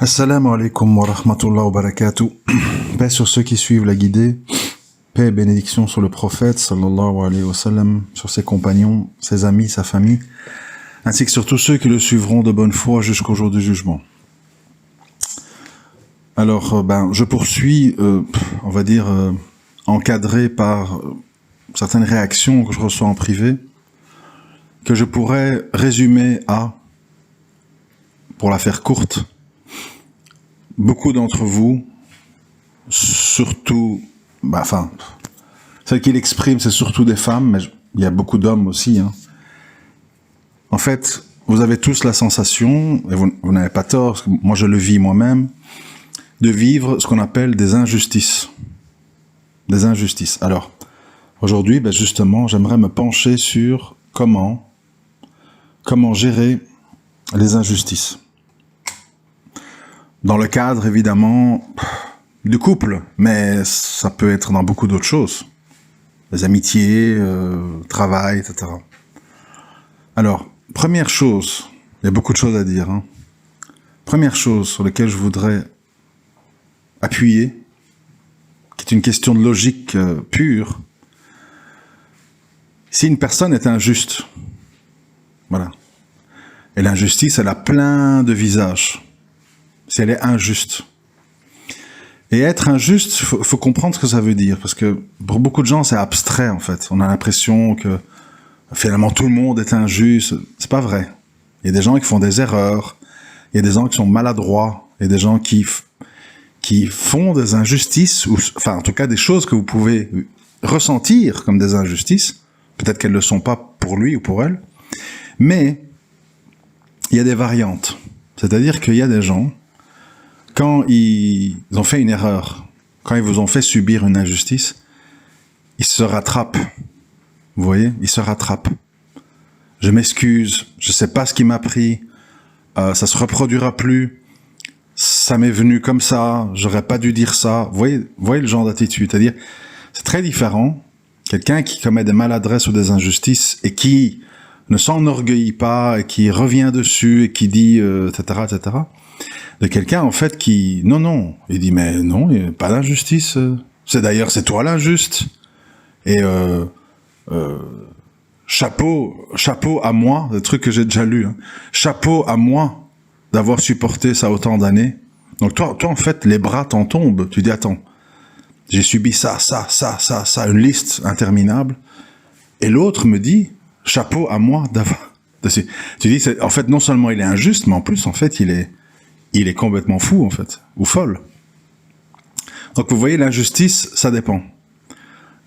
Assalamu alaikum wa rahmatullah wa barakatuh. Paix sur ceux qui suivent la guidée. Paix et bénédiction sur le prophète, sallallahu alayhi wa sallam, sur ses compagnons, ses amis, sa famille, ainsi que sur tous ceux qui le suivront de bonne foi jusqu'au jour du jugement. Alors, je poursuis, on va dire, encadré par certaines réactions que je reçois en privé, que je pourrais résumer à, pour la faire courte, beaucoup d'entre vous, surtout, celles qui l'expriment, c'est surtout des femmes, mais il y a beaucoup d'hommes aussi. En fait, vous avez tous la sensation, et vous n'avez pas tort, parce que moi je le vis moi-même, de vivre ce qu'on appelle des injustices. Des injustices. Alors, aujourd'hui, justement, j'aimerais me pencher sur comment gérer les injustices. Dans le cadre, évidemment, du couple, mais ça peut être dans beaucoup d'autres choses. Les amitiés, travail, etc. Alors, première chose, il y a beaucoup de choses à dire. Première chose sur laquelle je voudrais appuyer, qui est une question de logique pure. Si une personne est injuste, voilà. Et l'injustice, elle a plein de visages. Si elle est injuste. Et être injuste, faut comprendre ce que ça veut dire, parce que pour beaucoup de gens, c'est abstrait, en fait. On a l'impression que, finalement, tout le monde est injuste. C'est pas vrai. Il y a des gens qui font des erreurs, il y a des gens qui sont maladroits, il y a des gens qui font des injustices, ou, enfin, en tout cas, des choses que vous pouvez ressentir comme des injustices. Peut-être qu'elles ne le sont pas pour lui ou pour elle. Mais, il y a des variantes. C'est-à-dire qu'il y a des gens, quand ils ont fait une erreur, quand ils vous ont fait subir une injustice, ils se rattrapent. Vous voyez, ils se rattrapent. Je m'excuse, je sais pas ce qui m'a pris, ça se reproduira plus, ça m'est venu comme ça, j'aurais pas dû dire ça. Vous voyez le genre d'attitude, c'est-à-dire, c'est très différent. Quelqu'un qui commet des maladresses ou des injustices et qui ne s'enorgueillit pas et qui revient dessus et qui dit, etc., etc., de quelqu'un, en fait, qui... Non, il dit, mais non, il n'y a pas d'injustice. C'est toi l'injuste. Et chapeau à moi, le truc que j'ai déjà lu, chapeau à moi d'avoir supporté ça autant d'années. Donc toi, en fait, les bras t'en tombent. Tu dis, attends, j'ai subi ça, une liste interminable. Et l'autre me dit, chapeau à moi d'avoir... Tu dis, en fait, non seulement il est injuste, mais en plus, en fait, il est complètement fou, en fait, ou folle. Donc, vous voyez, l'injustice, ça dépend.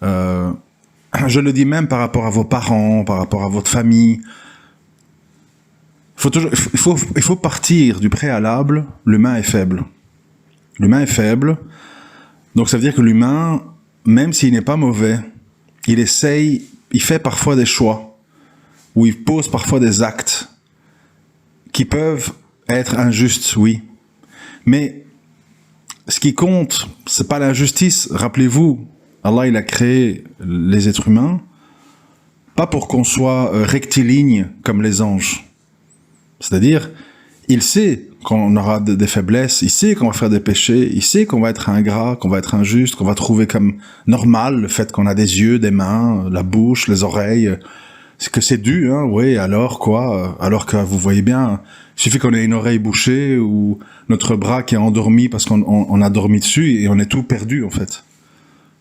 Je le dis même par rapport à vos parents, par rapport à votre famille. Il faut partir du préalable, l'humain est faible. L'humain est faible, donc ça veut dire que l'humain, même s'il n'est pas mauvais, il fait parfois des choix, ou il pose parfois des actes qui peuvent être injustes, oui. Mais ce qui compte, c'est pas l'injustice. Rappelez-vous, Allah, il a créé les êtres humains, pas pour qu'on soit rectiligne comme les anges. C'est-à-dire, il sait qu'on aura des faiblesses, il sait qu'on va faire des péchés, il sait qu'on va être ingrat, qu'on va être injuste, qu'on va trouver comme normal le fait qu'on a des yeux, des mains, la bouche, les oreilles. C'est que c'est dû, oui, alors quoi? Alors que vous voyez bien, il suffit qu'on ait une oreille bouchée ou notre bras qui est endormi parce qu'on a dormi dessus et on est tout perdu, en fait.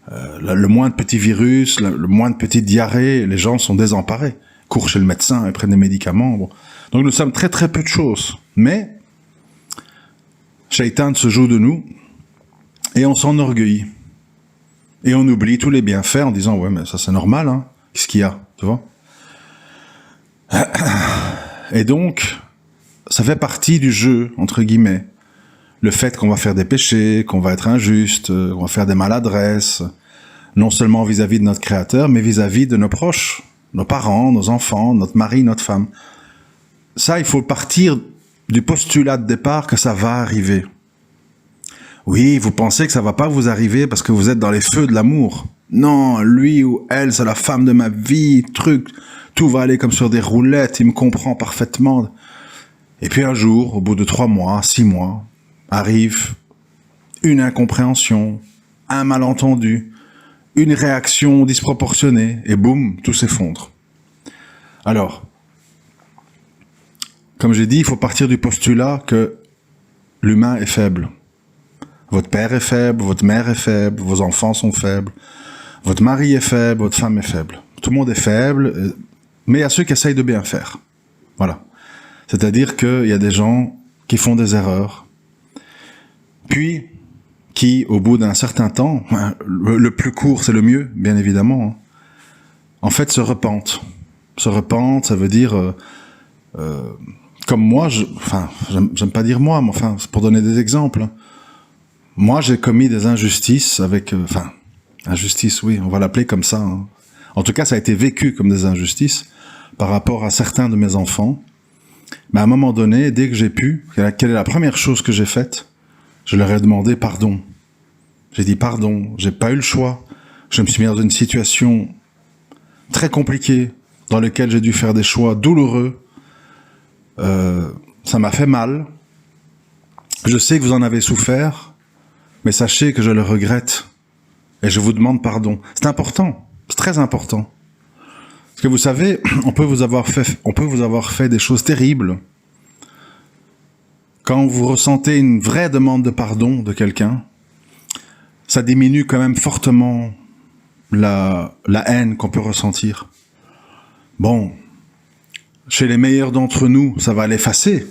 Le moindre petit virus, le moindre petite diarrhée, les gens sont désemparés. Courent chez le médecin et prennent des médicaments. Bon. Donc nous sommes très très peu de choses. Mais, Shaitan se joue de nous et on s'enorgueillit. Et on oublie tous les bienfaits en disant, ouais, mais ça c'est normal, qu'est-ce qu'il y a, tu vois? Et donc, ça fait partie du jeu, entre guillemets. Le fait qu'on va faire des péchés, qu'on va être injuste, qu'on va faire des maladresses, non seulement vis-à-vis de notre Créateur, mais vis-à-vis de nos proches, nos parents, nos enfants, notre mari, notre femme. Ça, il faut partir du postulat de départ que ça va arriver. Oui, vous pensez que ça va pas vous arriver parce que vous êtes dans les feux de l'amour. Non, lui ou elle, c'est la femme de ma vie, tout va aller comme sur des roulettes, il me comprend parfaitement. Et puis un jour, au bout de 3 mois, 6 mois, arrive une incompréhension, un malentendu, une réaction disproportionnée, et boum, tout s'effondre. Alors, comme j'ai dit, il faut partir du postulat que l'humain est faible. Votre père est faible, votre mère est faible, vos enfants sont faibles, votre mari est faible, votre femme est faible. Tout le monde est faible, mais il y a ceux qui essayent de bien faire. Voilà. C'est-à-dire qu'il y a des gens qui font des erreurs, puis qui, au bout d'un certain temps, le plus court c'est le mieux, bien évidemment, en fait se repentent. Se repentent, ça veut dire, comme moi, j'aime pas dire moi, mais enfin, c'est pour donner des exemples. Moi, j'ai commis des injustices avec, injustice, oui, on va l'appeler comme ça. Hein. En tout cas, ça a été vécu comme des injustices par rapport à certains de mes enfants. Mais à un moment donné, dès que j'ai pu, quelle est la première chose que j'ai faite? Je leur ai demandé pardon. J'ai dit pardon, j'ai pas eu le choix. Je me suis mis dans une situation très compliquée, dans laquelle j'ai dû faire des choix douloureux. Ça m'a fait mal. Je sais que vous en avez souffert, mais sachez que je le regrette. Et je vous demande pardon. C'est important, c'est très important. Parce que vous savez, on peut vous avoir fait des choses terribles. Quand vous ressentez une vraie demande de pardon de quelqu'un, ça diminue quand même fortement la haine qu'on peut ressentir. Bon, chez les meilleurs d'entre nous, ça va l'effacer.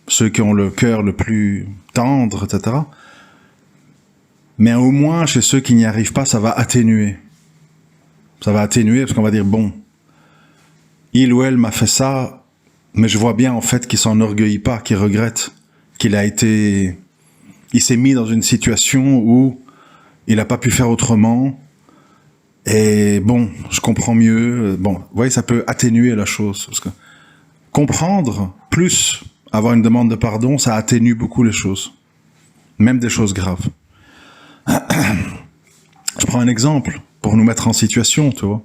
Ceux qui ont le cœur le plus tendre, etc. Mais au moins, chez ceux qui n'y arrivent pas, ça va atténuer. Ça va atténuer parce qu'on va dire, bon, il ou elle m'a fait ça, mais je vois bien en fait qu'il s'enorgueillit pas, qu'il regrette, il s'est mis dans une situation où il n'a pas pu faire autrement, et bon, je comprends mieux. Bon, vous voyez, ça peut atténuer la chose. Parce que comprendre, plus avoir une demande de pardon, ça atténue beaucoup les choses. Même des choses graves. Je prends un exemple pour nous mettre en situation, tu vois.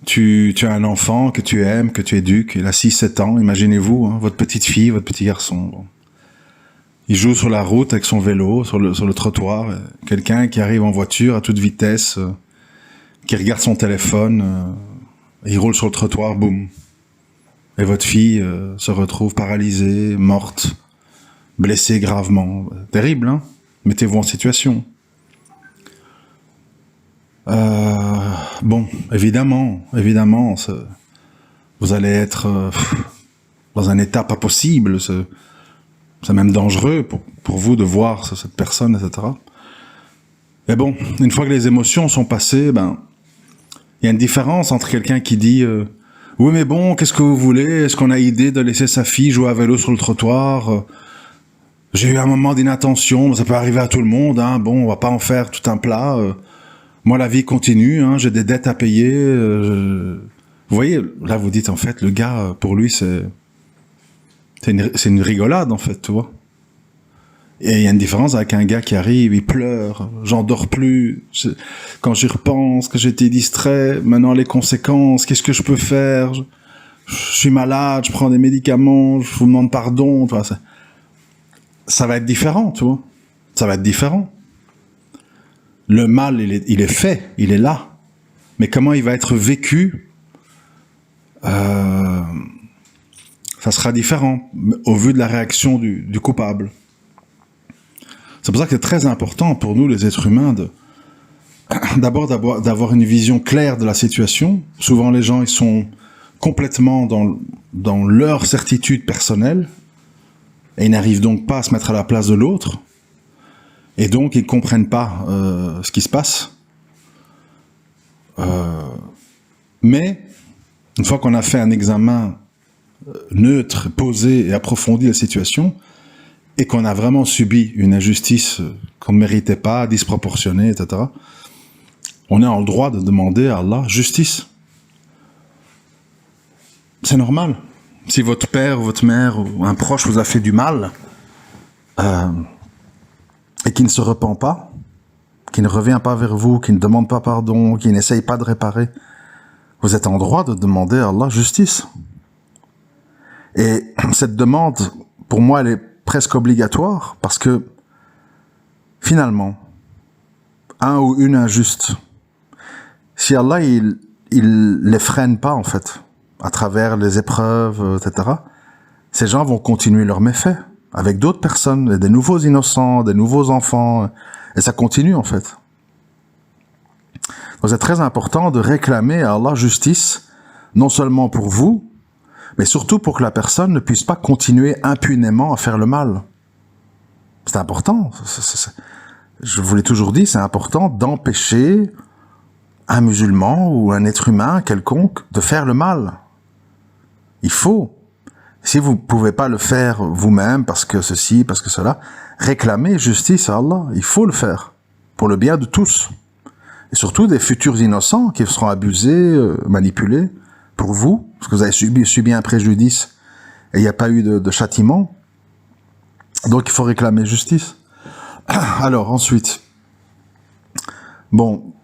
Tu as un enfant que tu aimes, que tu éduques, il a 6-7 ans, imaginez-vous, hein, votre petite fille, votre petit garçon. Bon. Il joue sur la route avec son vélo, sur le trottoir, quelqu'un qui arrive en voiture à toute vitesse, qui regarde son téléphone, il roule sur le trottoir, boum. Et votre fille se retrouve paralysée, morte, blessée gravement. Terrible, hein? Mettez-vous en situation. Bon, évidemment, vous allez être dans un état pas possible. C'est même dangereux pour vous de voir cette personne, etc. Mais bon, une fois que les émotions sont passées, il y a une différence entre quelqu'un qui dit oui, mais bon, qu'est-ce que vous voulez? Est-ce qu'on a idée de laisser sa fille jouer à vélo sur le trottoir? J'ai eu un moment d'inattention, ça peut arriver à tout le monde. Hein. Bon, on va pas en faire tout un plat. Moi, la vie continue. Hein. J'ai des dettes à payer. Vous voyez, là, vous dites en fait, le gars, pour lui, c'est une rigolade en fait, tu vois. Et il y a une différence avec un gars qui arrive, il pleure, j'en dors plus, quand j'y repense, que j'étais distrait, maintenant les conséquences, qu'est-ce que je peux faire, je suis malade, je prends des médicaments, je vous demande pardon, tu vois, ça va être différent, tu vois, ça va être différent. Le mal, il est fait, il est là, mais comment il va être vécu, ça sera différent, au vu de la réaction du coupable. C'est pour ça que c'est très important pour nous, les êtres humains, d'abord d'avoir une vision claire de la situation. Souvent, les gens, ils sont complètement dans leur certitude personnelle et ils n'arrivent donc pas à se mettre à la place de l'autre. Et donc, ils ne comprennent pas ce qui se passe. Mais, une fois qu'on a fait un examen neutre, posé et approfondi de la situation, et qu'on a vraiment subi une injustice qu'on ne méritait pas, disproportionnée, etc., on est en droit de demander à Allah justice. C'est normal. Si votre père, votre mère, ou un proche vous a fait du mal, et qui ne se repent pas, qui ne revient pas vers vous, qui ne demande pas pardon, qui n'essaye pas de réparer, vous êtes en droit de demander à Allah justice. Et cette demande, pour moi, elle est presque obligatoire, parce que finalement, un ou une injuste, si Allah il les freine pas en fait, à travers les épreuves, etc., ces gens vont continuer leurs méfaits avec d'autres personnes, des nouveaux innocents, des nouveaux enfants, et ça continue en fait. Donc c'est très important de réclamer à Allah justice, non seulement pour vous, mais surtout pour que la personne ne puisse pas continuer impunément à faire le mal. C'est important. Je vous l'ai toujours dit, c'est important d'empêcher un musulman ou un être humain quelconque de faire le mal. Il faut. Si vous ne pouvez pas le faire vous-même parce que ceci, parce que cela, réclamez justice à Allah. Il faut le faire pour le bien de tous. Et surtout des futurs innocents qui seront abusés, manipulés pour vous, parce que vous avez subi un préjudice et il n'y a pas eu de châtiment. Donc il faut réclamer justice. Alors ensuite, bon,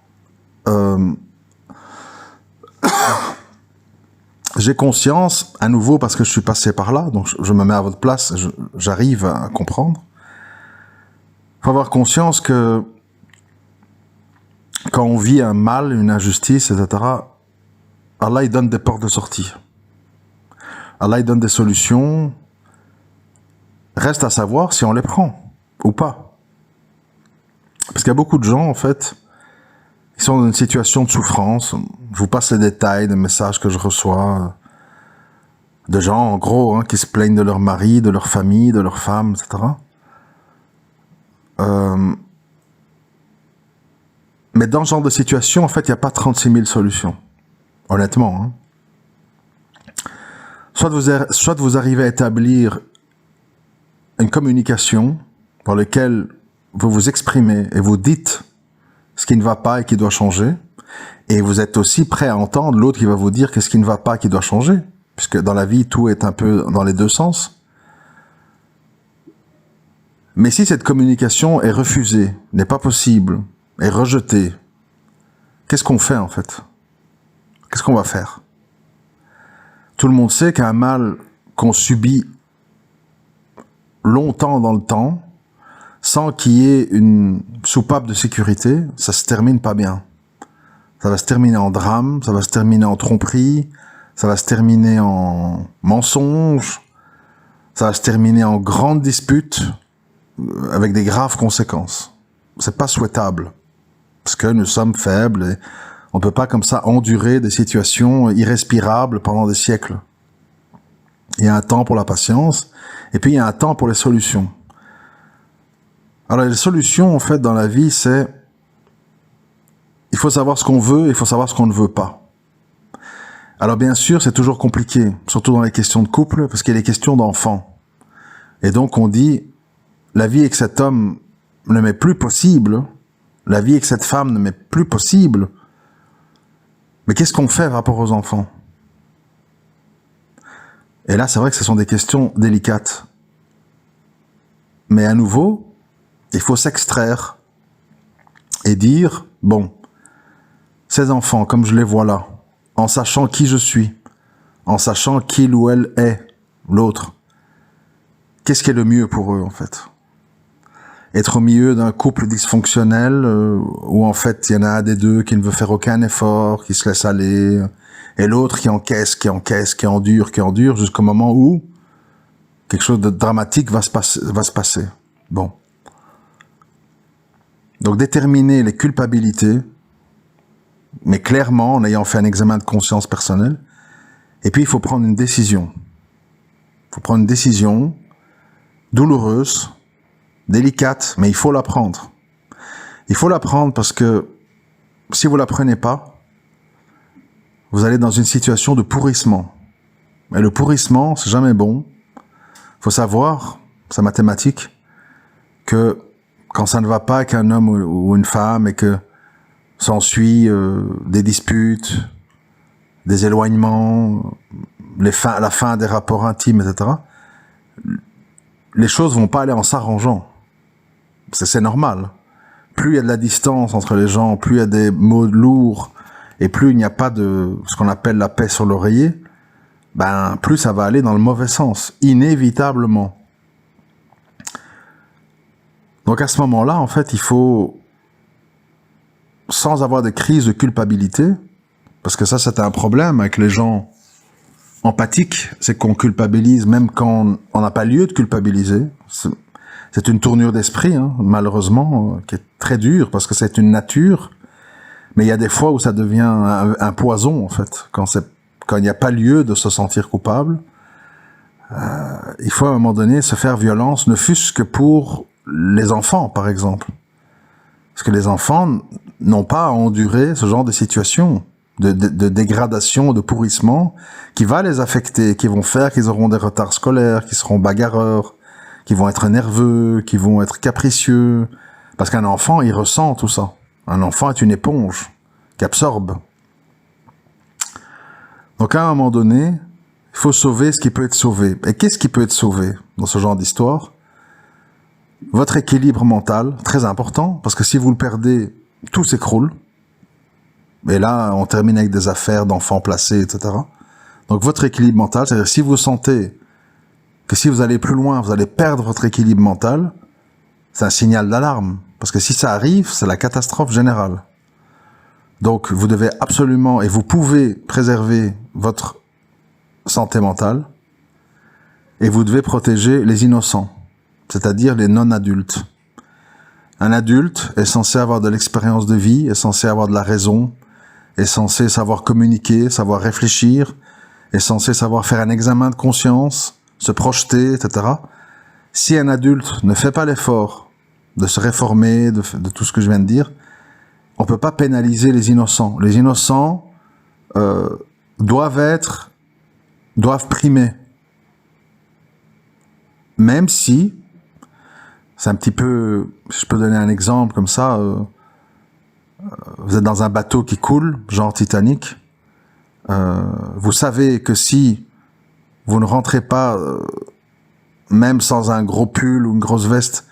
j'ai conscience, à nouveau parce que je suis passé par là, donc je me mets à votre place, j'arrive à comprendre. Il faut avoir conscience que quand on vit un mal, une injustice, etc., Allah il donne des portes de sortie. Allah il donne des solutions. Reste à savoir si on les prend ou pas. Parce qu'il y a beaucoup de gens, en fait, qui sont dans une situation de souffrance. Je vous passe les détails des messages que je reçois de gens, en gros, qui se plaignent de leur mari, de leur famille, de leur femme, etc. Mais dans ce genre de situation, en fait, il n'y a pas 36 000 solutions. Honnêtement. Soit vous arrivez à établir une communication dans laquelle vous vous exprimez et vous dites ce qui ne va pas et qui doit changer, et vous êtes aussi prêt à entendre l'autre qui va vous dire qu'est-ce qui ne va pas, qui doit changer, puisque dans la vie, tout est un peu dans les deux sens. Mais si cette communication est refusée, n'est pas possible, est rejetée, qu'est-ce qu'on fait en fait? Qu'est-ce qu'on va faire? Tout le monde sait qu'un mal qu'on subit longtemps dans le temps, sans qu'il y ait une soupape de sécurité, ça se termine pas bien. Ça va se terminer en drame, ça va se terminer en tromperie, ça va se terminer en mensonge, ça va se terminer en grande dispute, avec des graves conséquences. C'est pas souhaitable, parce que nous sommes faibles et on peut pas comme ça endurer des situations irrespirables pendant des siècles. Il y a un temps pour la patience, et puis il y a un temps pour les solutions. Alors les solutions, en fait, dans la vie, c'est... Il faut savoir ce qu'on veut, il faut savoir ce qu'on ne veut pas. Alors bien sûr, c'est toujours compliqué, surtout dans les questions de couple, parce qu'il y a les questions d'enfants. Et donc on dit, la vie avec cet homme ne m'est plus possible, la vie avec cette femme ne m'est plus possible, mais qu'est-ce qu'on fait par rapport aux enfants? Et là, c'est vrai que ce sont des questions délicates. Mais à nouveau, il faut s'extraire et dire, bon, ces enfants, comme je les vois là, en sachant qui je suis, en sachant qu'il ou elle est, l'autre, qu'est-ce qui est le mieux pour eux, en fait? Être au milieu d'un couple dysfonctionnel, où en fait, il y en a un des deux qui ne veut faire aucun effort, qui se laisse aller, et l'autre qui encaisse, qui endure, jusqu'au moment où quelque chose de dramatique va se passer. Bon. Donc déterminer les culpabilités, mais clairement en ayant fait un examen de conscience personnelle, et puis il faut prendre une décision. Il faut prendre une décision douloureuse, délicate, mais il faut la prendre. Il faut la prendre parce que si vous la prenez pas, vous allez dans une situation de pourrissement. Et le pourrissement, c'est jamais bon. Il faut savoir, c'est mathématique, que quand ça ne va pas avec un homme ou une femme et que s'ensuit des disputes, des éloignements, la fin des rapports intimes, etc., les choses vont pas aller en s'arrangeant. C'est normal. Plus il y a de la distance entre les gens, plus il y a des mots lourds, et plus il n'y a pas de ce qu'on appelle la paix sur l'oreiller, ben plus ça va aller dans le mauvais sens, inévitablement. Donc à ce moment-là, en fait, il faut, sans avoir de crise de culpabilité, parce que ça, c'était un problème avec les gens empathiques, c'est qu'on culpabilise même quand on n'a pas lieu de culpabiliser. C'est une tournure d'esprit, hein, malheureusement, qui est très dure, parce que c'est une nature, mais il y a des fois où ça devient un poison, en fait, quand il n'y a pas lieu de se sentir coupable. Il faut à un moment donné se faire violence, ne fût-ce que pour les enfants, par exemple. Parce que les enfants n'ont pas à endurer ce genre de situation, de dégradation, de pourrissement, qui va les affecter, qui vont faire qu'ils auront des retards scolaires, qu'ils seront bagarreurs, qui vont être nerveux, qui vont être capricieux. Parce qu'un enfant, il ressent tout ça. Un enfant est une éponge qui absorbe. Donc à un moment donné, il faut sauver ce qui peut être sauvé. Et qu'est-ce qui peut être sauvé dans ce genre d'histoire? Votre équilibre mental, très important, parce que si vous le perdez, tout s'écroule. Et là, on termine avec des affaires d'enfants placés, etc. Donc votre équilibre mental, c'est-à-dire si vous sentez que si vous allez plus loin, vous allez perdre votre équilibre mental, c'est un signal d'alarme. Parce que si ça arrive, c'est la catastrophe générale. Donc vous devez absolument, et vous pouvez préserver votre santé mentale, et vous devez protéger les innocents, c'est-à-dire les non-adultes. Un adulte est censé avoir de l'expérience de vie, est censé avoir de la raison, est censé savoir communiquer, savoir réfléchir, est censé savoir faire un examen de conscience, se projeter, etc. Si un adulte ne fait pas l'effort de se réformer, de tout ce que je viens de dire, on peut pas pénaliser les innocents. Les innocents doivent primer. Même si, c'est un petit peu, je peux donner un exemple comme ça, vous êtes dans un bateau qui coule, genre Titanic, vous savez que si vous ne rentrez pas, même sans un gros pull ou une grosse veste,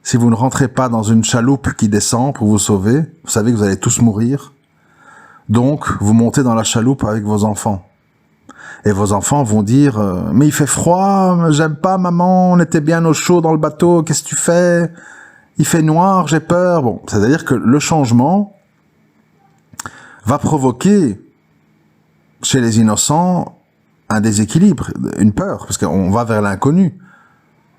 si vous ne rentrez pas dans une chaloupe qui descend pour vous sauver, vous savez que vous allez tous mourir. Donc, vous montez dans la chaloupe avec vos enfants. Et vos enfants vont dire « Mais il fait froid, j'aime pas maman, on était bien au chaud dans le bateau, qu'est-ce que tu fais? Il fait noir, j'ai peur. » Bon, c'est-à-dire que le changement va provoquer chez les innocents un déséquilibre, une peur, parce qu'on va vers l'inconnu.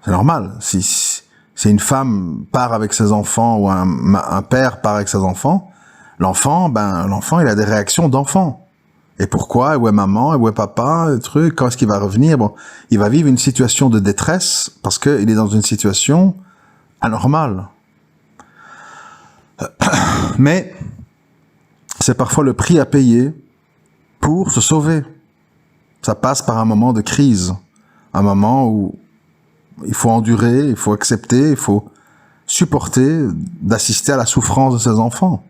C'est normal. Si une femme part avec ses enfants ou un père part avec ses enfants, l'enfant, il a des réactions d'enfant. Et pourquoi? Où est maman? Où est papa? Le truc, quand est-ce qu'il va revenir? Bon, il va vivre une situation de détresse parce qu'il est dans une situation anormale. Mais c'est parfois le prix à payer pour se sauver. Ça passe par un moment de crise, un moment où il faut endurer, il faut accepter, il faut supporter d'assister à la souffrance de ses enfants.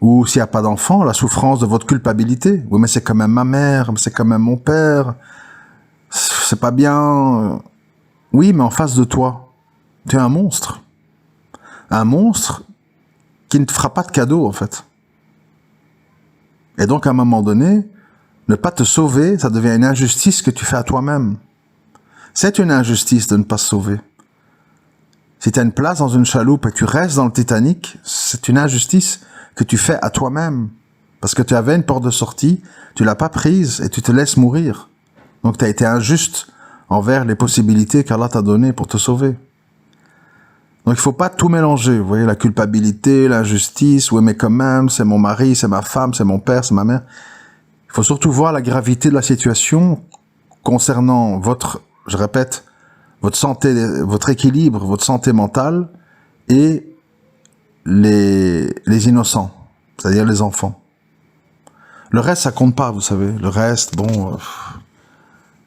Ou s'il n'y a pas d'enfant, la souffrance de votre culpabilité. Oui, mais c'est quand même ma mère, c'est quand même mon père. C'est pas bien. Oui, mais en face de toi, tu es un monstre. Un monstre qui ne te fera pas de cadeau, en fait. Et donc, à un moment donné, ne pas te sauver, ça devient une injustice que tu fais à toi-même. C'est une injustice de ne pas se sauver. Si tu as une place dans une chaloupe et tu restes dans le Titanic, c'est une injustice que tu fais à toi-même. Parce que tu avais une porte de sortie, tu l'as pas prise et tu te laisses mourir. Donc tu as été injuste envers les possibilités qu'Allah t'a données pour te sauver. Donc il faut pas tout mélanger, vous voyez, la culpabilité, l'injustice, oui mais quand même, c'est mon mari, c'est ma femme, c'est mon père, c'est ma mère. Il faut surtout voir la gravité de la situation concernant je répète, votre santé, votre équilibre, votre santé mentale et les innocents, c'est-à-dire les enfants. Le reste, ça compte pas, vous savez. Le reste, bon,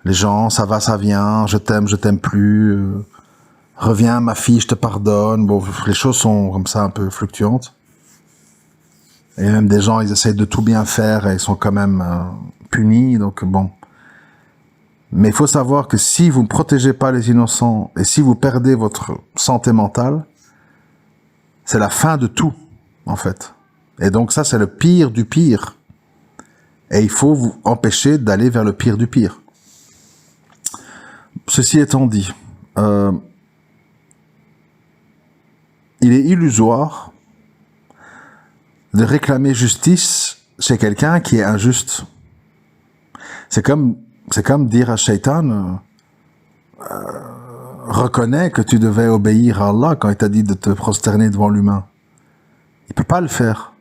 les gens, ça va, ça vient, je t'aime plus, reviens ma fille, je te pardonne. Bon, les choses sont comme ça un peu fluctuantes. Et même des gens, ils essayent de tout bien faire et ils sont quand même punis, donc bon. Mais il faut savoir que si vous ne protégez pas les innocents et si vous perdez votre santé mentale, c'est la fin de tout, en fait. Et donc ça, c'est le pire du pire. Et il faut vous empêcher d'aller vers le pire du pire. Ceci étant dit, il est illusoire de réclamer justice chez quelqu'un qui est injuste. C'est comme dire à Shaitan, reconnais que tu devais obéir à Allah quand il t'a dit de te prosterner devant l'humain. Il peut pas le faire.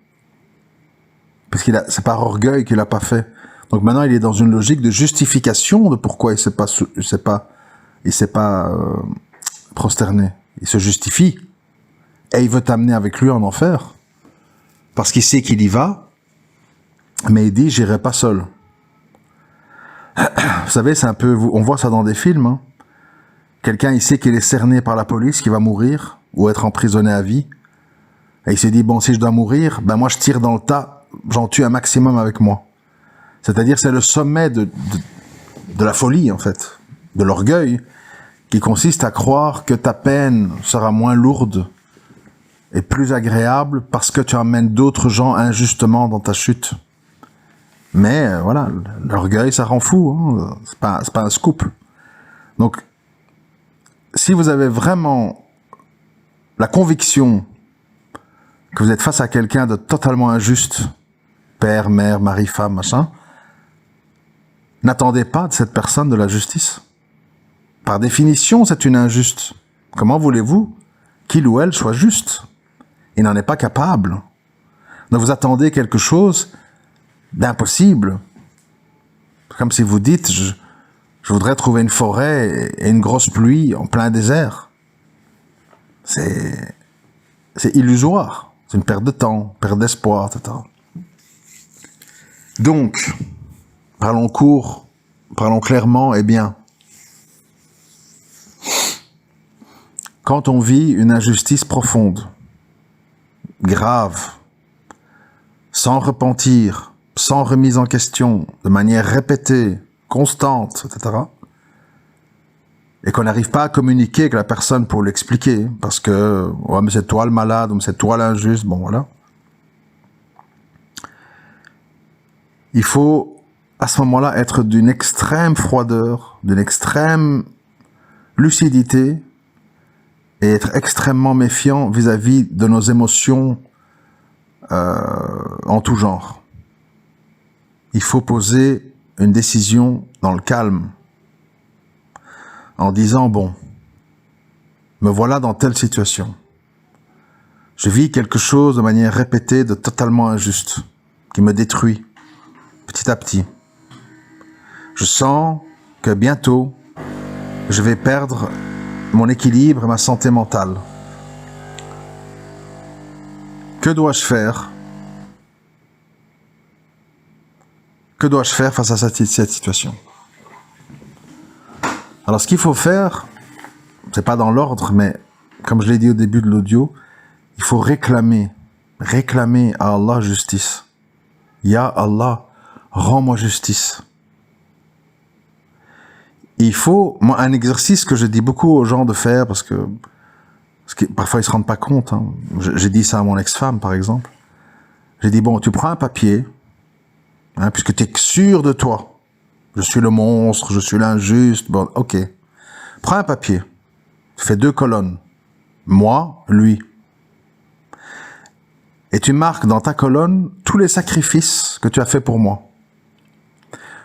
Parce c'est par orgueil qu'il a pas fait. Donc maintenant, il est dans une logique de justification de pourquoi il s'est pas prosterné. Il se justifie. Et il veut t'amener avec lui en enfer. Parce qu'il sait qu'il y va. Mais il dit, j'irai pas seul. Vous savez, c'est un peu, on voit ça dans des films, hein. Quelqu'un, il sait qu'il est cerné par la police, qu'il va mourir, ou être emprisonné à vie. Et il se dit, bon, si je dois mourir, ben moi je tire dans le tas, j'en tue un maximum avec moi. C'est-à-dire, c'est le sommet de la folie, en fait, de l'orgueil, qui consiste à croire que ta peine sera moins lourde et plus agréable parce que tu emmènes d'autres gens injustement dans ta chute. Mais voilà, l'orgueil, ça rend fou, hein. C'est pas un scoop. Donc, si vous avez vraiment la conviction que vous êtes face à quelqu'un de totalement injuste, père, mère, mari, femme, machin, n'attendez pas de cette personne de la justice. Par définition, c'est une injuste. Comment voulez-vous qu'il ou elle soit juste? Il n'en est pas capable. Donc vous attendez quelque chose d'impossible. Comme si vous dites, je voudrais trouver une forêt et une grosse pluie en plein désert. C'est illusoire. C'est une perte de temps, perte d'espoir, etc. Donc, parlons court, parlons clairement et bien. Quand on vit une injustice profonde, grave, sans repentir, sans remise en question, de manière répétée, constante, etc., et qu'on n'arrive pas à communiquer avec la personne pour l'expliquer, parce que ouais, mais c'est toi le malade, ou c'est toi l'injuste, bon voilà. Il faut à ce moment-là être d'une extrême froideur, d'une extrême lucidité, et être extrêmement méfiant vis-à-vis de nos émotions en tout genre. Il faut poser une décision dans le calme, en disant, bon, me voilà dans telle situation. Je vis quelque chose de manière répétée, de totalement injuste, qui me détruit, petit à petit. Je sens que bientôt, je vais perdre mon équilibre et ma santé mentale. Que dois-je faire? Que dois-je faire face à cette situation? Alors, ce qu'il faut faire, c'est pas dans l'ordre, mais comme je l'ai dit au début de l'audio, il faut réclamer à Allah justice. Ya Allah, rends-moi justice. Il faut, moi, un exercice que je dis beaucoup aux gens de faire, parce que parfois ils se rendent pas compte, hein. J'ai dit ça à mon ex-femme, par exemple. J'ai dit, bon, tu prends un papier, hein, puisque tu es sûr de toi. Je suis le monstre, je suis l'injuste, bon, ok. Prends un papier, tu fais 2 colonnes. Moi, lui. Et tu marques dans ta colonne tous les sacrifices que tu as fait pour moi.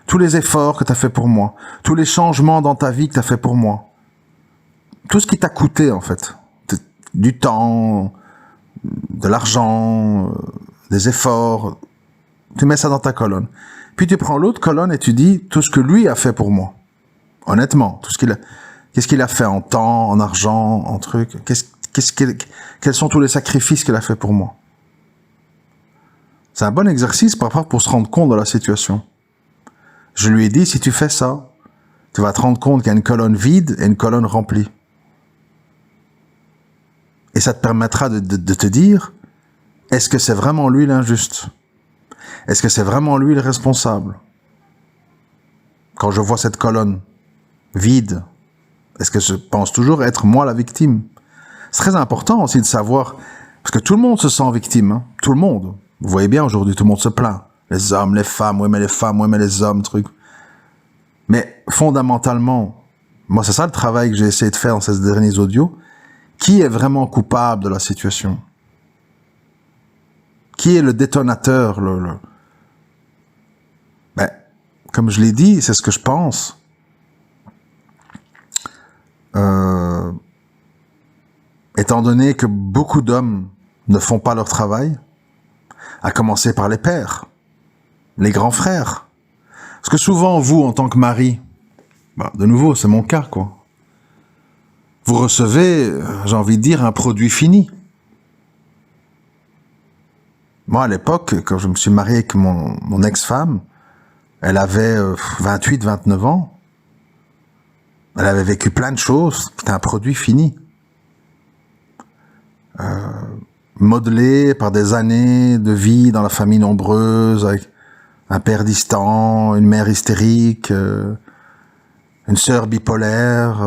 Tous les efforts que tu as fait pour moi. Tous les changements dans ta vie que tu as fait pour moi. Tout ce qui t'a coûté, en fait. Du temps, de l'argent, des efforts. Tu mets ça dans ta colonne. Puis tu prends l'autre colonne et tu dis tout ce que lui a fait pour moi. Honnêtement, qu'est-ce qu'il a fait en temps, en argent, en trucs. Quels sont tous les sacrifices qu'il a fait pour moi. C'est un bon exercice parfois pour se rendre compte de la situation. Je lui ai dit, si tu fais ça, tu vas te rendre compte qu'il y a une colonne vide et une colonne remplie. Et ça te permettra de te dire, est-ce que c'est vraiment lui l'injuste? Est-ce que c'est vraiment lui le responsable? Quand je vois cette colonne vide, est-ce que je pense toujours être moi la victime? C'est très important aussi de savoir, parce que tout le monde se sent victime, hein, tout le monde. Vous voyez bien aujourd'hui, tout le monde se plaint. Les hommes, les femmes, oui mais les femmes, oui mais les hommes, truc. Mais fondamentalement, moi c'est ça le travail que j'ai essayé de faire dans ces derniers audios, Qui est vraiment coupable de la situation? Qui est le détonateur? Ben, comme je l'ai dit, c'est ce que je pense. Étant donné que beaucoup d'hommes ne font pas leur travail, à commencer par les pères, les grands frères. Parce que souvent, vous, en tant que mari, de nouveau, c'est mon cas, quoi. Vous recevez, j'ai envie de dire, un produit fini. Moi, à l'époque, quand je me suis marié avec mon ex-femme, elle avait 28, 29 ans. Elle avait vécu plein de choses. C'était un produit fini. Modelé par des années de vie dans la famille nombreuse, avec un père distant, une mère hystérique, une sœur bipolaire,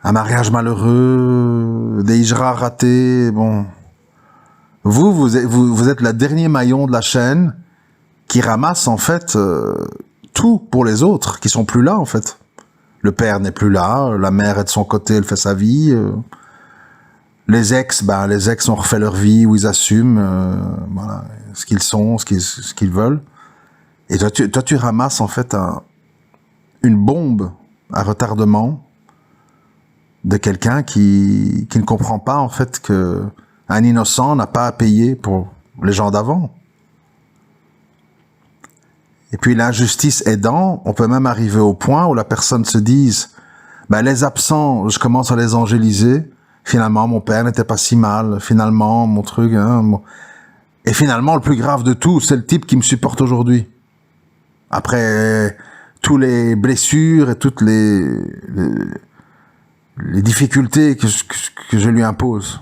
un mariage malheureux, des hijras ratés, bon. Vous êtes le dernier maillon de la chaîne qui ramasse, en fait, tout pour les autres, qui sont plus là, en fait. Le père n'est plus là, la mère est de son côté, elle fait sa vie. Les ex ont refait leur vie, où ils assument voilà, ce qu'ils sont, ce qu'ils veulent. Et toi, tu ramasses, en fait, une bombe à retardement de quelqu'un qui ne comprend pas, en fait, que un innocent n'a pas à payer pour les gens d'avant. Et puis l'injustice aidant, on peut même arriver au point où la personne se dise les absents, je commence à les angéliser. Finalement, mon père n'était pas si mal. Finalement, mon truc... Et finalement, le plus grave de tout, c'est le type qui me supporte aujourd'hui. Après tous les blessures et toutes les difficultés que je lui impose.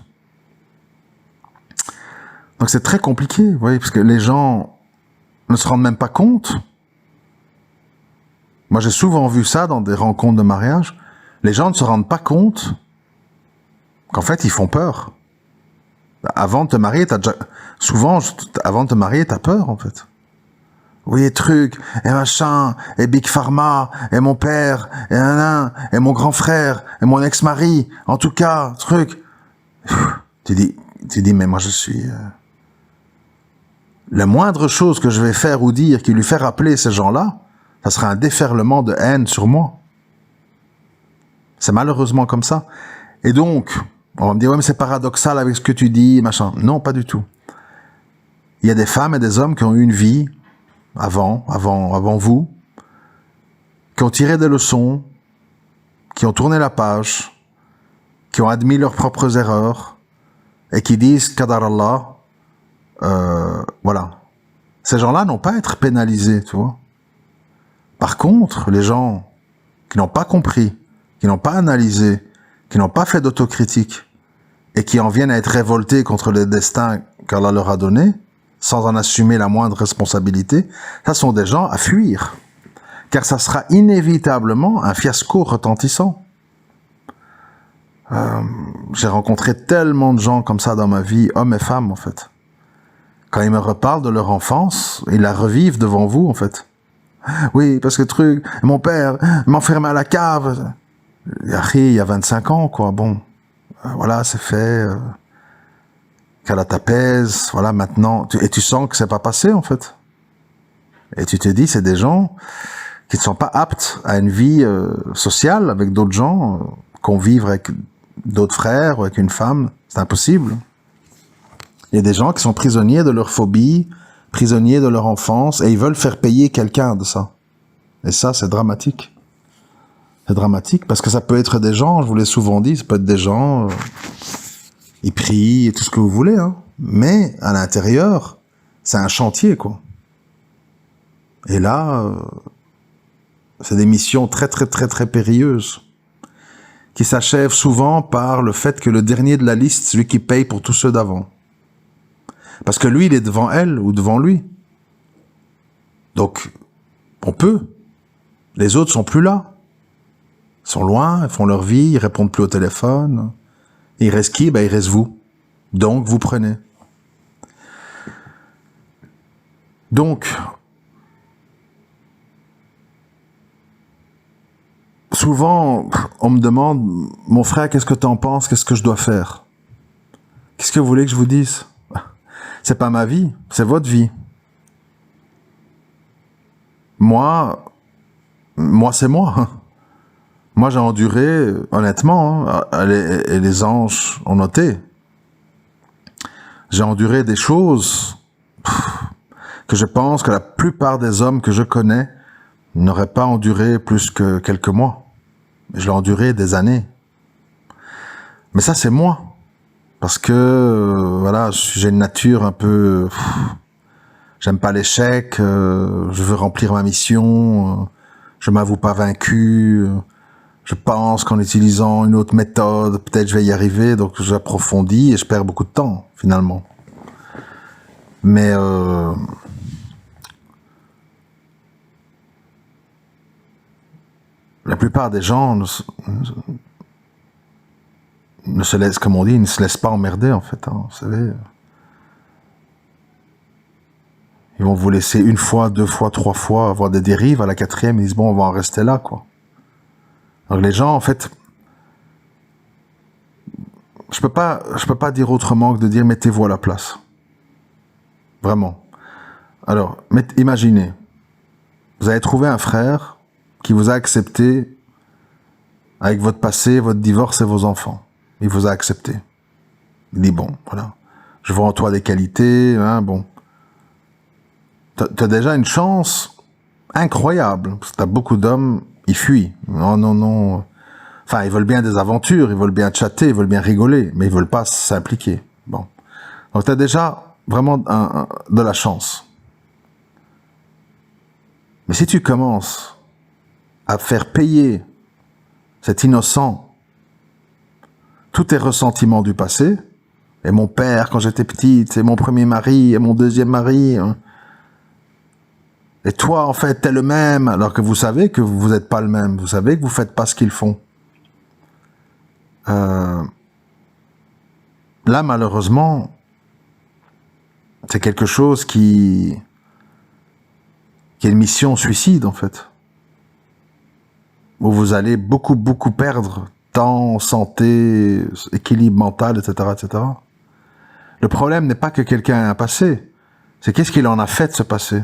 Donc c'est très compliqué, vous voyez, parce que les gens ne se rendent même pas compte. Moi, j'ai souvent vu ça dans des rencontres de mariage. Les gens ne se rendent pas compte qu'en fait, ils font peur. Avant de te marier, avant de te marier, t'as peur, en fait. Oui, truc, et machin, et Big Pharma, et mon père, et et mon grand frère, et mon ex-mari, en tout cas, truc. Tu dis, mais moi, je suis... La moindre chose que je vais faire ou dire qui lui fait rappeler ces gens-là, ça sera un déferlement de haine sur moi. C'est malheureusement comme ça. Et donc, on va me dire, ouais, mais c'est paradoxal avec ce que tu dis, machin. Non, pas du tout. Il y a des femmes et des hommes qui ont eu une vie avant vous, qui ont tiré des leçons, qui ont tourné la page, qui ont admis leurs propres erreurs, et qui disent, Qadar Allah, voilà. Ces gens-là n'ont pas à être pénalisés, tu vois. Par contre, les gens qui n'ont pas compris, qui n'ont pas analysé, qui n'ont pas fait d'autocritique, et qui en viennent à être révoltés contre le destin qu'Allah leur a donné, sans en assumer la moindre responsabilité, ça sont des gens à fuir. Car ça sera inévitablement un fiasco retentissant. J'ai rencontré tellement de gens comme ça dans ma vie, hommes et femmes en fait. Quand ils me reparlent de leur enfance, ils la revivent devant vous en fait. Oui, parce que truc, mon père m'enfermait à la cave. Il y a 25 ans, quoi, bon. Voilà, c'est fait. Qu'elle t'apaise, voilà, maintenant. Et tu sens que c'est pas passé, en fait. Et tu te dis, c'est des gens qui ne sont pas aptes à une vie sociale avec d'autres gens, convivre avec d'autres frères ou avec une femme. C'est impossible. Il y a des gens qui sont prisonniers de leur phobie, prisonniers de leur enfance, et ils veulent faire payer quelqu'un de ça. Et ça, c'est dramatique. C'est dramatique parce que ça peut être des gens, je vous l'ai souvent dit, ça peut être des gens, ils prient et tout ce que vous voulez, hein. Mais à l'intérieur, c'est un chantier, quoi. Et là, c'est des missions très, très, très, très périlleuses qui s'achèvent souvent par le fait que le dernier de la liste, celui qui paye pour tous ceux d'avant. Parce que lui, il est devant elle ou devant lui. Donc, on peut. Les autres sont plus là. Ils sont loin, ils font leur vie, ils répondent plus au téléphone. Et il reste qui? Il reste vous. Donc, vous prenez. Donc, souvent, on me demande, mon frère, qu'est-ce que tu en penses? Qu'est-ce que je dois faire? Qu'est-ce que vous voulez que je vous dise? C'est pas ma vie, c'est votre vie. Moi, c'est moi. Moi, j'ai enduré, honnêtement, hein, et les anges ont noté. J'ai enduré des choses que je pense que la plupart des hommes que je connais n'auraient pas enduré plus que quelques mois. Je l'ai enduré des années. Mais ça, c'est moi. Parce que, voilà, j'ai une nature un peu... j'aime pas l'échec, je veux remplir ma mission, je m'avoue pas vaincu, je pense qu'en utilisant une autre méthode, peut-être je vais y arriver, donc j'approfondis et je perds beaucoup de temps, finalement. Mais la plupart des gens ne se laissent, comme on dit, ne se laissent pas emmerder, en fait, hein, vous savez. Ils vont vous laisser une fois, deux fois, trois fois avoir des dérives. À la quatrième, ils disent, bon, on va en rester là, quoi. Donc les gens, en fait, je peux pas dire autrement que de dire, mettez-vous à la place. Vraiment. Alors, imaginez, vous avez trouvé un frère qui vous a accepté avec votre passé, votre divorce et vos enfants. Il vous a accepté. Il dit, bon, voilà, je vois en toi des qualités, hein, bon. T'as déjà une chance incroyable, parce que t'as beaucoup d'hommes, ils fuient. Non, non, non. Enfin, ils veulent bien des aventures, ils veulent bien chatter, ils veulent bien rigoler, mais ils veulent pas s'impliquer. Bon. Donc t'as déjà vraiment de la chance. Mais si tu commences à faire payer cet innocent tous tes ressentiments du passé, et mon père quand j'étais petite, et mon premier mari, et mon deuxième mari, hein, et toi, en fait, t'es le même, alors que vous savez que vous n'êtes pas le même. Vous savez que vous faites pas ce qu'ils font. Là, malheureusement, c'est quelque chose qui est une mission suicide, en fait. Où vous allez beaucoup, beaucoup perdre temps, santé, équilibre mental, etc., etc. Le problème n'est pas que quelqu'un ait un passé. C'est qu'est-ce qu'il en a fait de ce passé.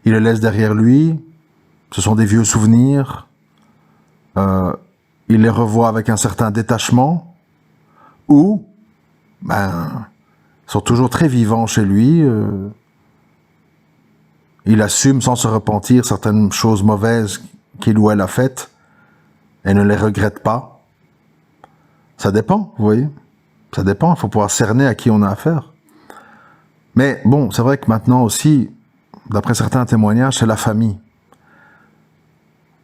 Il le laisse derrière lui, ce sont des vieux souvenirs, il les revoit avec un certain détachement, ou, ils sont toujours très vivants chez lui, il assume sans se repentir certaines choses mauvaises qu'il ou elle a faites, et ne les regrette pas. Ça dépend, vous voyez, ça dépend, il faut pouvoir cerner à qui on a affaire. Mais bon, c'est vrai que maintenant aussi, d'après certains témoignages, c'est la famille.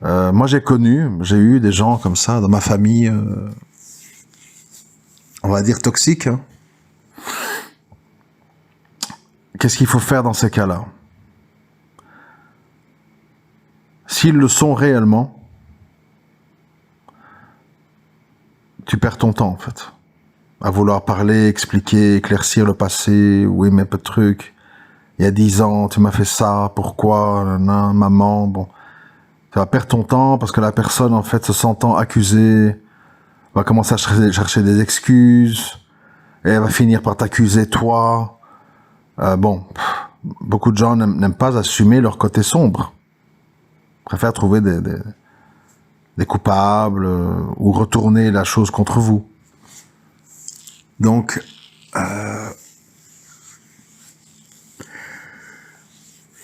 Moi, j'ai eu des gens comme ça dans ma famille, on va dire toxiques. Hein. Qu'est-ce qu'il faut faire dans ces cas-là? S'ils le sont réellement, tu perds ton temps, en fait. À vouloir parler, expliquer, éclaircir le passé, oui, mais peu de trucs. Il y a 10 ans, tu m'as fait ça, pourquoi, nanana, maman, bon. Tu vas perdre ton temps parce que la personne, en fait, se sentant accusée, va commencer à chercher des excuses, et elle va finir par t'accuser, toi. Beaucoup de gens n'aiment pas assumer leur côté sombre. Ils préfèrent trouver des coupables, ou retourner la chose contre vous. Donc,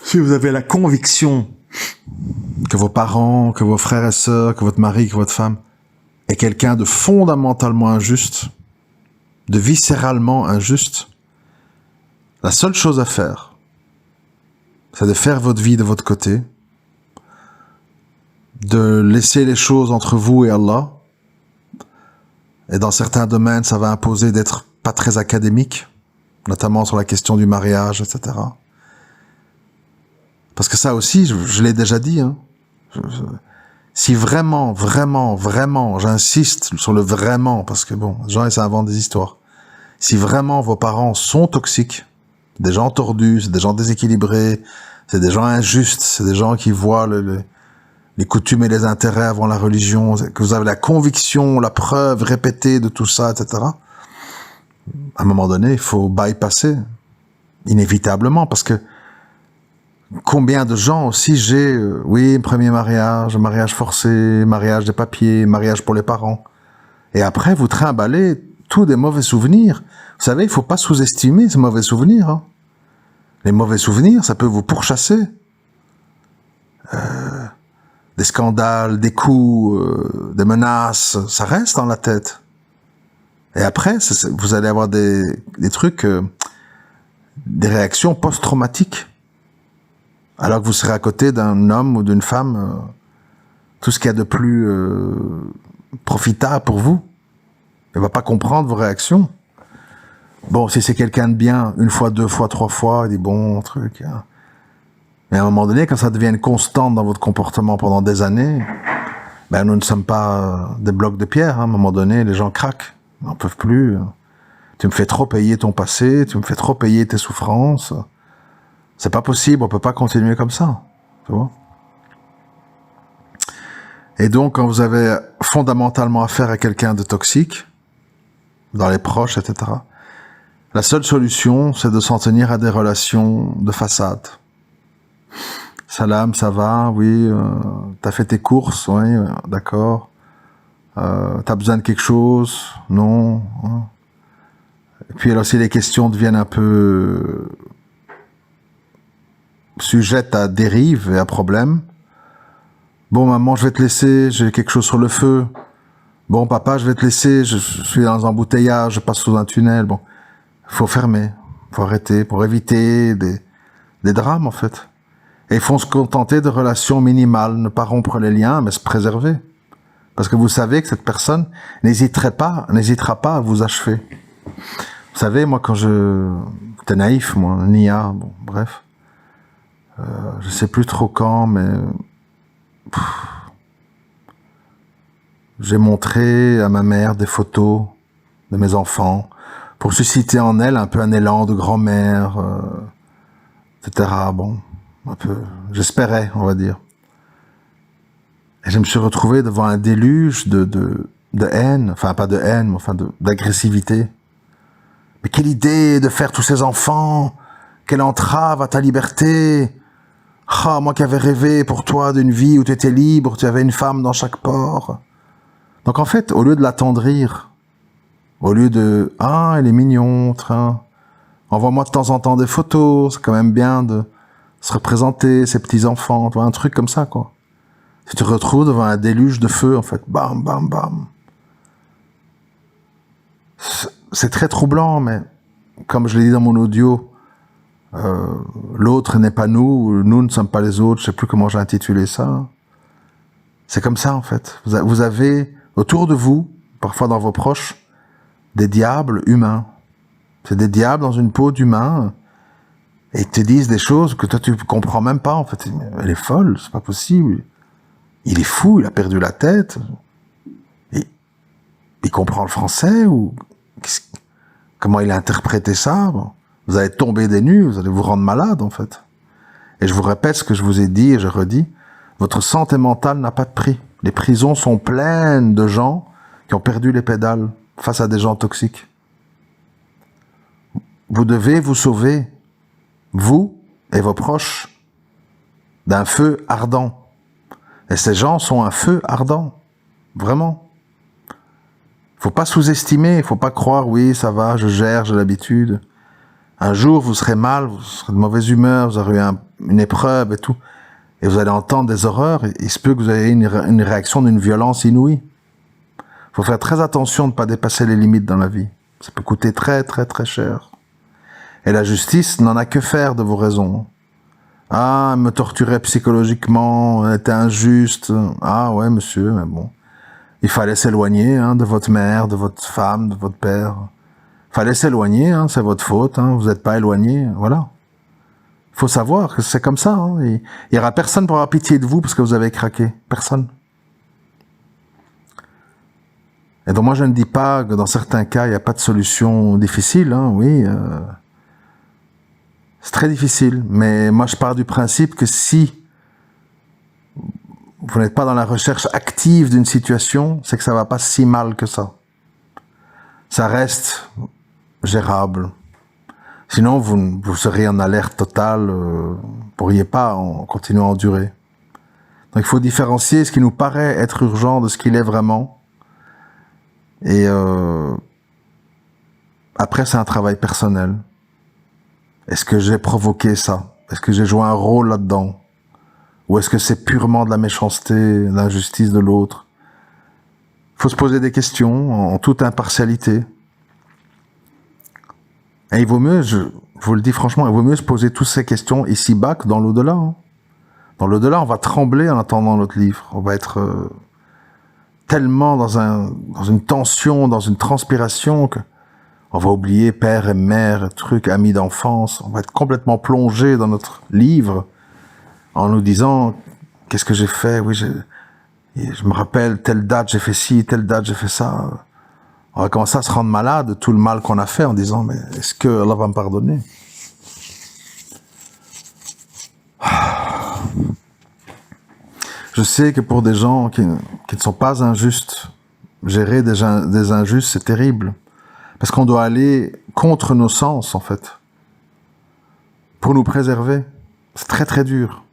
si vous avez la conviction que vos parents, que vos frères et sœurs, que votre mari, que votre femme est quelqu'un de fondamentalement injuste, de viscéralement injuste, la seule chose à faire, c'est de faire votre vie de votre côté, de laisser les choses entre vous et Allah, et dans certains domaines, ça va imposer d'être pas très académique, notamment sur la question du mariage, etc. Parce que ça aussi, je l'ai déjà dit, hein. Si vraiment, vraiment, vraiment, j'insiste sur le vraiment, parce que bon, les gens, ils s'inventent des histoires. Si vraiment vos parents sont toxiques, des gens tordus, c'est des gens déséquilibrés, c'est des gens injustes, c'est des gens qui voient les coutumes et les intérêts avant la religion, que vous avez la conviction, la preuve répétée de tout ça, etc., à un moment donné, il faut bypasser, inévitablement, parce que combien de gens aussi j'ai, oui, premier mariage forcé, mariage des papiers, mariage pour les parents, et après vous trimballez tous des mauvais souvenirs. Vous savez, il ne faut pas sous-estimer ces mauvais souvenirs. Hein. Les mauvais souvenirs, ça peut vous pourchasser. Des scandales, des coups, des menaces, ça reste dans la tête. Et après, vous allez avoir des trucs, des réactions post-traumatiques. Alors que vous serez à côté d'un homme ou d'une femme, tout ce qu'il y a de plus profitable pour vous. Il ne va pas comprendre vos réactions. Bon, si c'est quelqu'un de bien, une fois, deux fois, trois fois, il dit bon, truc. Hein. Mais à un moment donné, quand ça devient une constante dans votre comportement pendant des années, ben nous ne sommes pas des blocs de pierre. Hein. À un moment donné, les gens craquent. Ils n'en peuvent plus. Tu me fais trop payer ton passé, tu me fais trop payer tes souffrances. C'est pas possible, on peut pas continuer comme ça. Tu vois ? Et donc, quand vous avez fondamentalement affaire à quelqu'un de toxique, dans les proches, etc., la seule solution, c'est de s'en tenir à des relations de façade. Salam, ça va, oui, t'as fait tes courses, oui, d'accord. T'as besoin de quelque chose, non. Hein. Et puis alors, si les questions deviennent un peu sujettes à dérive et à problème, bon, maman, je vais te laisser, j'ai quelque chose sur le feu. Bon, papa, je vais te laisser, je suis dans un embouteillage, je passe sous un tunnel. Bon, faut fermer, faut arrêter pour éviter des drames, en fait. Et il faut se contenter de relations minimales, ne pas rompre les liens, mais se préserver. Parce que vous savez que cette personne n'hésitera pas à vous achever. Vous savez, moi, quand j'étais naïf, moi, Nia, bon, bref. Je sais plus trop quand, mais j'ai montré à ma mère des photos de mes enfants pour susciter en elle un peu un élan de grand-mère, etc. Bon, un peu, j'espérais, on va dire. Et je me suis retrouvé devant un déluge de haine, enfin pas de haine, mais enfin d'agressivité. Mais quelle idée de faire tous ces enfants, quelle entrave à ta liberté. Ah, moi qui avais rêvé pour toi d'une vie où tu étais libre, tu avais une femme dans chaque pore. Donc en fait, au lieu de l'attendrir, au lieu de « Ah, elle est mignon, train. Envoie-moi de temps en temps des photos, c'est quand même bien de se représenter, ces petits-enfants, tu vois, un truc comme ça, quoi. » Tu te retrouves devant un déluge de feu, en fait. Bam, bam, bam. C'est très troublant, mais comme je l'ai dit dans mon audio, l'autre n'est pas nous ne sommes pas les autres, je sais plus comment j'ai intitulé ça. C'est comme ça, en fait. Vous avez autour de vous, parfois dans vos proches, des diables humains. C'est des diables dans une peau d'humain, et ils te disent des choses que toi tu comprends même pas, en fait. Elle est folle, c'est pas possible. Il est fou, il a perdu la tête. Il comprend le français ou comment il a interprété ça. Bon. Vous allez tomber des nues, vous allez vous rendre malade en fait. Et je vous répète ce que je vous ai dit et je redis, votre santé mentale n'a pas de prix. Les prisons sont pleines de gens qui ont perdu les pédales face à des gens toxiques. Vous devez vous sauver, vous et vos proches, d'un feu ardent. Et ces gens sont un feu ardent. Vraiment. Faut pas sous-estimer, faut pas croire, oui, ça va, je gère, j'ai l'habitude. Un jour, vous serez mal, vous serez de mauvaise humeur, vous aurez une épreuve et tout. Et vous allez entendre des horreurs, et il se peut que vous ayez une réaction d'une violence inouïe. Faut faire très attention de ne pas dépasser les limites dans la vie. Ça peut coûter très, très, très cher. Et la justice n'en a que faire de vos raisons. Ah, elle me torturait psychologiquement, elle était injuste. Ah ouais, monsieur, mais bon. Il fallait s'éloigner de votre mère, de votre femme, de votre père. Il fallait s'éloigner, c'est votre faute, vous n'êtes pas éloigné, voilà. Il faut savoir que c'est comme ça. Il n'y aura personne pour avoir pitié de vous parce que vous avez craqué. Personne. Et donc moi je ne dis pas que dans certains cas, il n'y a pas de solution difficile, oui. C'est très difficile, mais moi je pars du principe que si vous n'êtes pas dans la recherche active d'une situation, c'est que ça va pas si mal que ça. Ça reste gérable. Sinon, vous seriez en alerte totale, pourriez pas continuer à endurer. Donc il faut différencier ce qui nous paraît être urgent de ce qu'il est vraiment. Et après, c'est un travail personnel. Est-ce que j'ai provoqué ça? Est-ce que j'ai joué un rôle là-dedans? Ou est-ce que c'est purement de la méchanceté, de l'injustice de l'autre? Il faut se poser des questions en toute impartialité. Et il vaut mieux, je vous le dis franchement, il vaut mieux se poser toutes ces questions ici-bas que dans l'au-delà. Hein. Dans l'au-delà, on va trembler en attendant notre livre. On va être tellement dans une tension, dans une transpiration que on va oublier père et mère, trucs, amis d'enfance. On va être complètement plongé dans notre livre en nous disant qu'est-ce que j'ai fait. Oui, je me rappelle telle date j'ai fait ci, telle date j'ai fait ça. On va commencer à se rendre malade de tout le mal qu'on a fait en disant mais est-ce que Allah va me pardonner? Je sais que pour des gens qui ne sont pas injustes, gérer des injustes, c'est terrible. Parce qu'on doit aller contre nos sens, en fait. Pour nous préserver. C'est très très dur.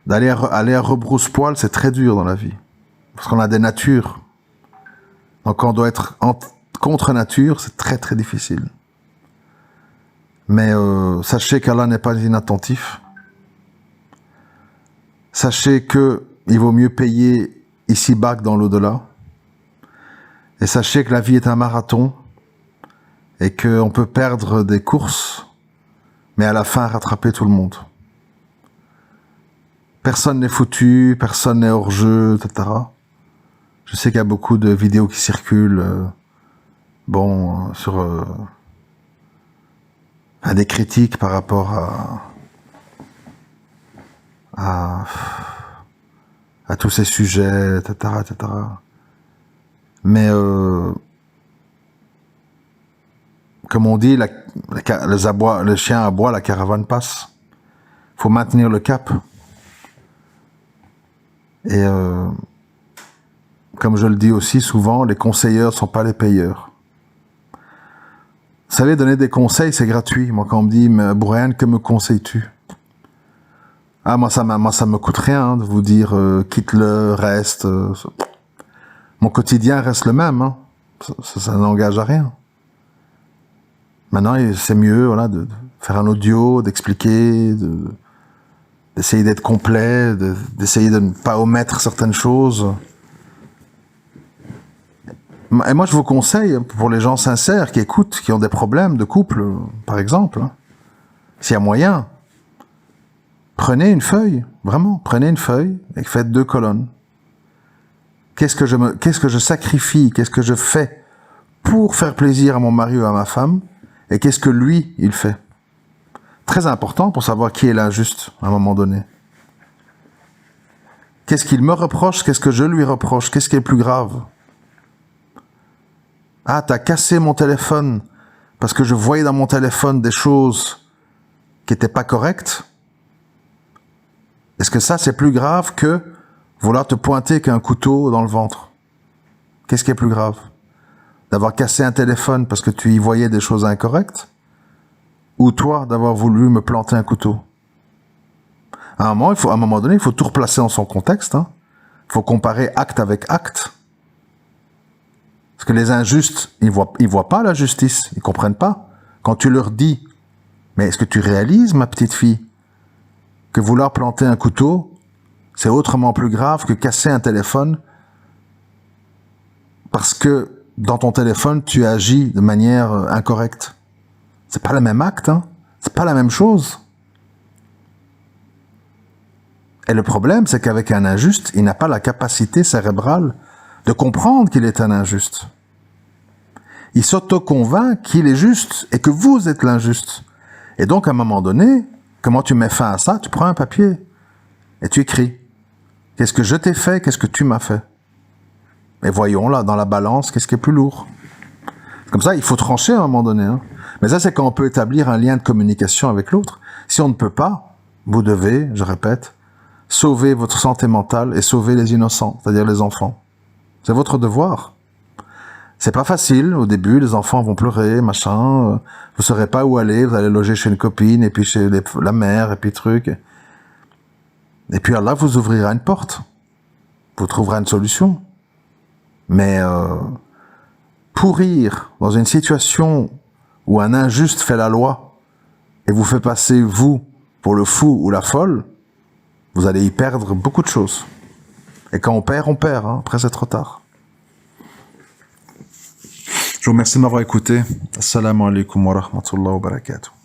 Aller à rebrousse-poil, c'est très dur dans la vie. Parce qu'on a des natures. Donc quand on doit être contre nature, c'est très très difficile. Mais sachez qu'Allah n'est pas inattentif. Sachez que il vaut mieux payer ici-bas que dans l'au-delà. Et sachez que la vie est un marathon et qu'on peut perdre des courses, mais à la fin rattraper tout le monde. Personne n'est foutu, personne n'est hors jeu, etc. Je sais qu'il y a beaucoup de vidéos qui circulent, sur des critiques par rapport à tous ces sujets, etc., etc. Mais comme on dit, le chien aboie, la caravane passe. Il faut maintenir le cap. Et comme je le dis aussi souvent, les conseilleurs ne sont pas les payeurs. Vous savez, donner des conseils, c'est gratuit. Moi, quand on me dit, mais Brian, que me conseilles-tu? Ah, moi, ça me coûte rien de vous dire, quitte-le, reste. Mon quotidien reste le même. Hein. Ça n'engage à rien. Maintenant, c'est mieux, voilà, de faire un audio, d'expliquer, d'essayer d'être complet, d'essayer de ne pas omettre certaines choses. Et moi, je vous conseille, pour les gens sincères qui écoutent, qui ont des problèmes de couple, par exemple, hein, s'il y a moyen, prenez une feuille, vraiment, prenez une feuille et faites 2 colonnes. Qu'est-ce que je sacrifie, qu'est-ce que je fais pour faire plaisir à mon mari ou à ma femme, et qu'est-ce que lui, il fait. Très important pour savoir qui est l'injuste à un moment donné. Qu'est-ce qu'il me reproche, qu'est-ce que je lui reproche, qu'est-ce qui est plus grave. Ah, t'as cassé mon téléphone parce que je voyais dans mon téléphone des choses qui n'étaient pas correctes. Est-ce que ça, c'est plus grave que vouloir te pointer qu'un couteau dans le ventre? Qu'est-ce qui est plus grave? D'avoir cassé un téléphone parce que tu y voyais des choses incorrectes? Ou toi, d'avoir voulu me planter un couteau? À un moment donné, il faut tout replacer dans son contexte. Hein. Il faut comparer acte avec acte. Parce que les injustes, ils voient pas la justice. Ils comprennent pas. Quand tu leur dis, mais est-ce que tu réalises, ma petite fille, que vouloir planter un couteau, c'est autrement plus grave que casser un téléphone parce que dans ton téléphone, tu agis de manière incorrecte. C'est pas le même acte, hein. C'est pas la même chose. Et le problème, c'est qu'avec un injuste, il n'a pas la capacité cérébrale de comprendre qu'il est un injuste. Il s'auto-convainc qu'il est juste et que vous êtes l'injuste. Et donc, à un moment donné, comment tu mets fin à ça? Tu prends un papier et tu écris. Qu'est-ce que je t'ai fait? Qu'est-ce que tu m'as fait? Et voyons là, dans la balance, qu'est-ce qui est plus lourd? Comme ça, il faut trancher à un moment donné. Hein. Mais ça, c'est quand on peut établir un lien de communication avec l'autre. Si on ne peut pas, vous devez, je répète, sauver votre santé mentale et sauver les innocents, c'est-à-dire les enfants. C'est votre devoir. C'est pas facile, au début, les enfants vont pleurer, machin, vous saurez pas où aller, vous allez loger chez une copine, et puis chez la mère, et puis truc. Et puis Allah vous ouvrira une porte. Vous trouverez une solution. Mais pourrir dans une situation où un injuste fait la loi, et vous fait passer, vous, pour le fou ou la folle, vous allez y perdre beaucoup de choses. Et quand on perd, hein. Après c'est trop tard. Je vous remercie de m'avoir écouté. Assalamu alaikum wa rahmatullahi wa barakatuh.